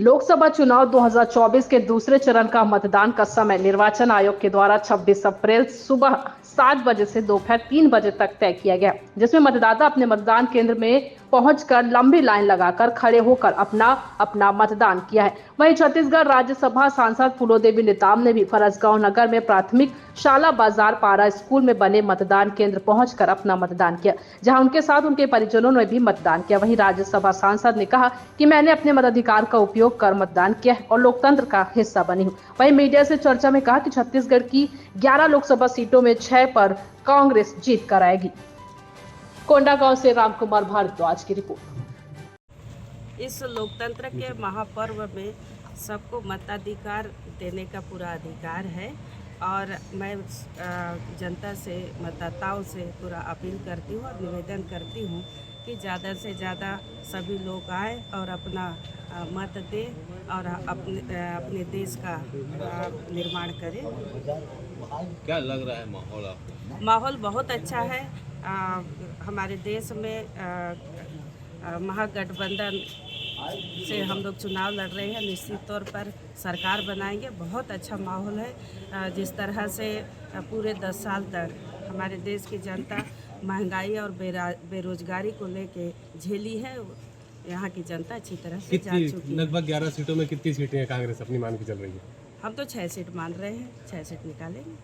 लोकसभा चुनाव 2024 के दूसरे चरण का मतदान का समय निर्वाचन आयोग के द्वारा 26 अप्रैल सुबह 7 बजे से दोपहर 3 बजे तक तय किया गया, जिसमें मतदाता अपने मतदान केंद्र में पहुंचकर लंबी लाइन लगाकर खड़े होकर अपना अपना मतदान किया है। वहीं छत्तीसगढ़ राज्यसभा सांसद फूलोदेवी नेताम ने भी फरसगांव नगर में प्राथमिक शाला बाजार पारा स्कूल में बने मतदान केंद्र पहुंचकर अपना मतदान किया, जहां उनके साथ उनके परिजनों ने भी मतदान किया। वहीं राज्यसभा सांसद ने कहा कि मैंने अपने मताधिकार का उपयोग कर मतदान किया है और लोकतंत्र का हिस्सा बनी हूं। वहीं मीडिया से चर्चा में कहा कि छत्तीसगढ़ की 11 लोकसभा सीटों में 6 पर कांग्रेस जीत कर आएगी। कोंडागांव से रामकुमार भारद्वाज की रिपोर्ट। इस लोकतंत्र के महापर्व में सबको मताधिकार देने का पूरा अधिकार है और मैं जनता से, मतदाताओं से पूरा अपील करती हूँ और निवेदन करती हूँ कि ज़्यादा से ज़्यादा सभी लोग आए और अपना मत दें और अपने देश का निर्माण करें। क्या लग रहा है माहौल आपको? माहौल बहुत अच्छा है। हमारे देश में महागठबंधन से हम लोग चुनाव लड़ रहे हैं, निश्चित तौर पर सरकार बनाएंगे। बहुत अच्छा माहौल है। जिस तरह से पूरे 10 साल तक हमारे देश की जनता महंगाई और बेरोजगारी को लेके झेली है, यहाँ की जनता अच्छी तरह से जान चुकी है। लगभग 11 सीटों में कितनी सीटें हैं कांग्रेस अपनी मान के चल रही है? हम तो 6 सीट मान रहे हैं, 6 सीट निकालेंगे।